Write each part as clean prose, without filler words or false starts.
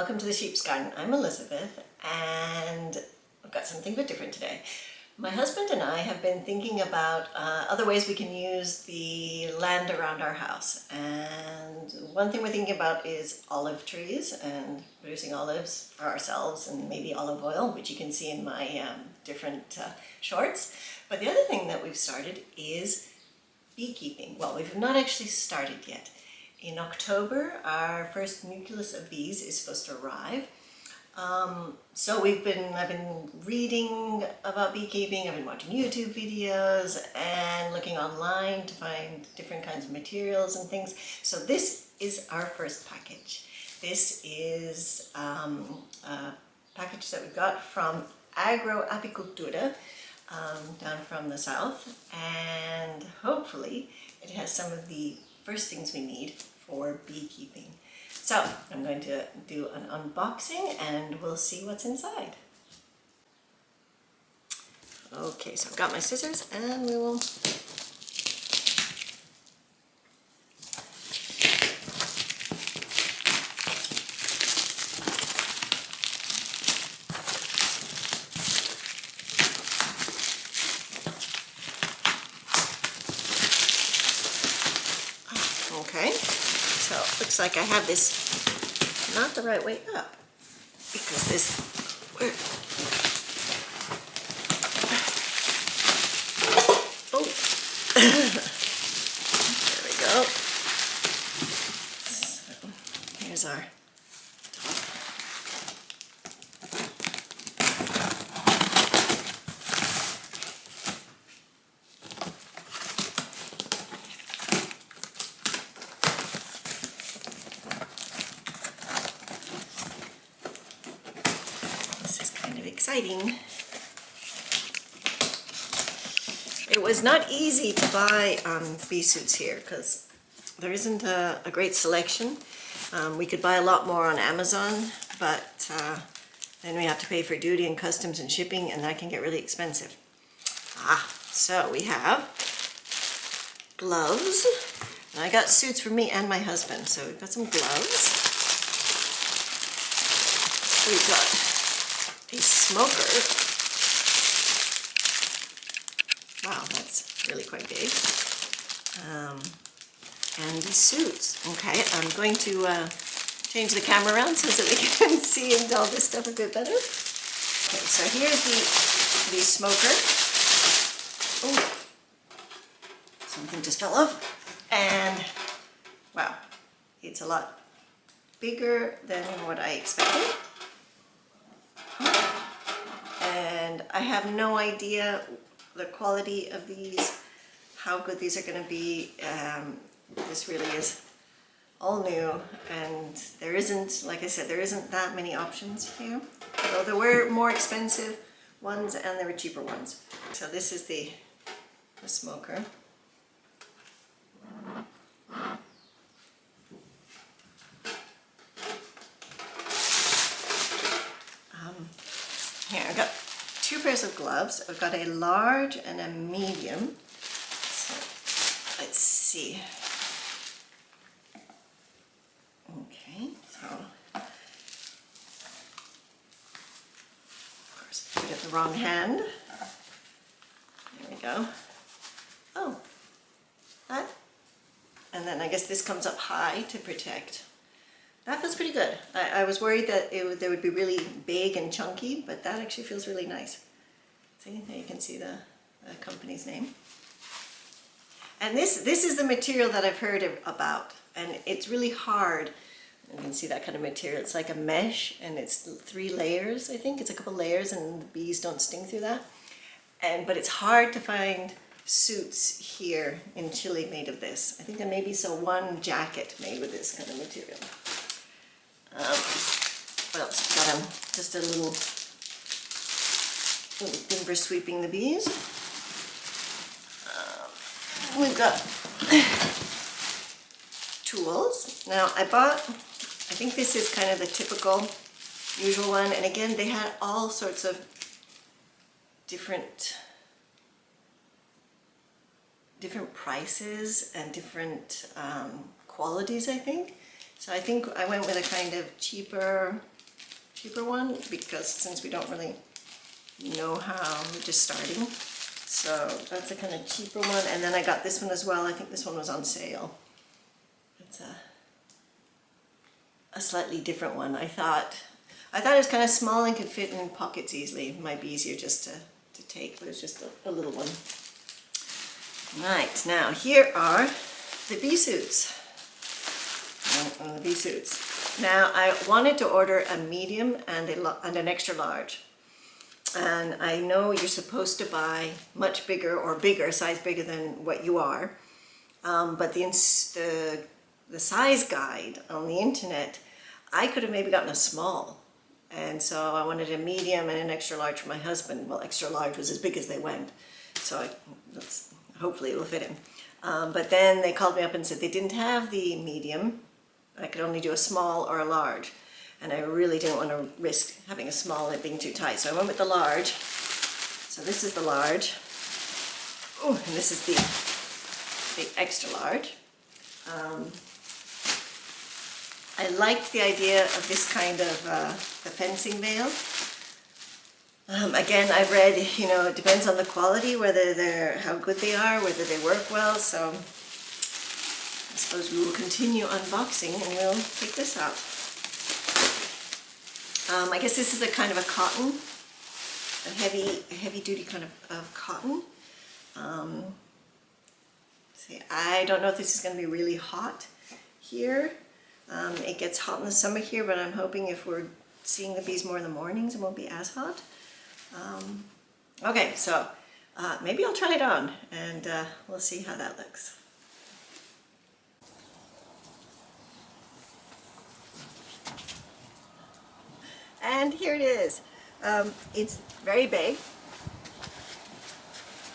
welcome to the Sheep's Garden. I'm Elizabeth and I've got something a bit different today. My husband and I have been thinking about other ways we can use the land around our house, and one thing we're thinking about is olive trees and producing olives for ourselves and maybe olive oil, which you can see in my different shorts. But the other thing that we've started is beekeeping. Well, we've not actually started yet. In October, our first nucleus of bees is supposed to arrive. So I've been reading about beekeeping, I've been watching YouTube videos and looking online to find different kinds of materials and things. So this is our first package. This is a package that we got from Agro Apicultura down from the south, and hopefully it has some of the first things we need for beekeeping. So I'm going to do an unboxing and we'll see what's inside. Okay, so I've got my scissors and we will okay. So it looks like I have this not the right way up, because this, oh, there we go. So here's our top. Exciting. It was not easy to buy bee suits here because there isn't a great selection. We could buy a lot more on Amazon, but then we have to pay for duty and customs and shipping, and that can get really expensive. So we have gloves. And I got suits for me and my husband, so we've got some gloves. We've got a smoker. Wow, that's really quite big. And these suits. Okay, I'm going to change the camera around so that we can see and all this stuff a bit better. Okay, so here's the smoker. Oh, something just fell off. And wow, it's a lot bigger than what I expected. And I have no idea the quality of these, how good these are going to be. This really is all new, and there isn't, like I said, there isn't that many options here. Although there were more expensive ones and there were cheaper ones. So this is the smoker. Here, I've got two pairs of gloves. I've got a large and a medium. So let's see. Okay, so of course I put it in the wrong hand. There we go. Oh, that. And then I guess this comes up high to protect. That feels pretty good. I was worried that they would be really big and chunky, but that actually feels really nice. See, there you can see the company's name. And this is the material that I've heard about, and it's really hard. You can see that kind of material. It's like a mesh, and it's 3 layers, I think. It's a couple layers, and the bees don't sting through that. But it's hard to find suits here in Chile made of this. I think there may be one jacket made with this kind of material. What else? Got just a little thing for sweeping the bees. We've got tools. Now I think this is kind of the typical, usual one. And again, they had all sorts of different prices and different qualities, I think. So I think I went with a kind of cheaper cheaper one, because since we don't really know how, we're just starting. So that's a kind of cheaper one. And then I got this one as well. I think this one was on sale. It's a slightly different one. I thought it was kind of small and could fit in pockets easily. It might be easier just to take, but it's just a little one. Right, now here are the bee suits. The bee suits. Now I wanted to order a medium and an extra large. And I know you're supposed to buy much bigger or bigger, size bigger than what you are. But the size guide on the internet, I could have maybe gotten a small. And so I wanted a medium and an extra large for my husband. Well, extra large was as big as they went. So hopefully it will fit him. But then they called me up and said they didn't have the medium. I could only do a small or a large. And I really didn't want to risk having a small and it being too tight. So I went with the large. So this is the large. Oh, and this is the extra large. I liked the idea of this kind of the fencing veil. Again, I've read, it depends on the quality, how good they are, whether they work well. So I suppose we will continue unboxing and we'll take this out. I guess this is a kind of a cotton, a heavy duty kind of cotton. See, I don't know if this is going to be really hot here. It gets hot in the summer here, but I'm hoping if we're seeing the bees more in the mornings, it won't be as hot. Okay, so maybe I'll try it on and we'll see how that looks. And here it is. It's very big.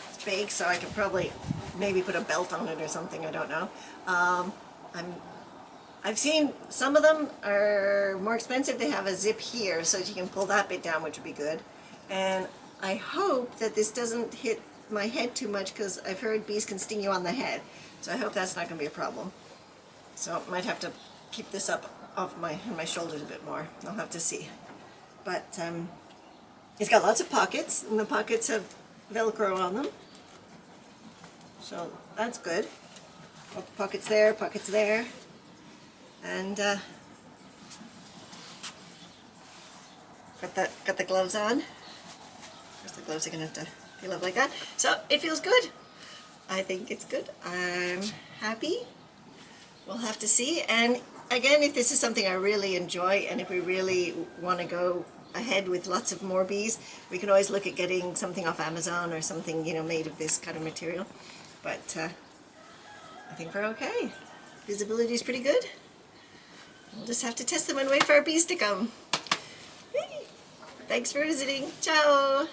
It's big, so I could probably maybe put a belt on it or something, I don't know. I've seen some of them are more expensive. They have a zip here so that you can pull that bit down, which would be good. And I hope that this doesn't hit my head too much, because I've heard bees can sting you on the head. So I hope that's not going to be a problem. So I might have to keep this up off my shoulders a bit more. I'll have to see. But it's got lots of pockets, and the pockets have Velcro on them. So that's good. Pockets there, and got the gloves on. Of course, the gloves are gonna have to feel up like that. So it feels good. I think it's good. I'm happy. We'll have to see. And again, if this is something I really enjoy, and if we really want to go ahead with lots of more bees, we can always look at getting something off Amazon or something, made of this kind of material. But I think we're okay. Visibility is pretty good. We'll just have to test them and wait for our bees to come. Thanks for visiting. Ciao!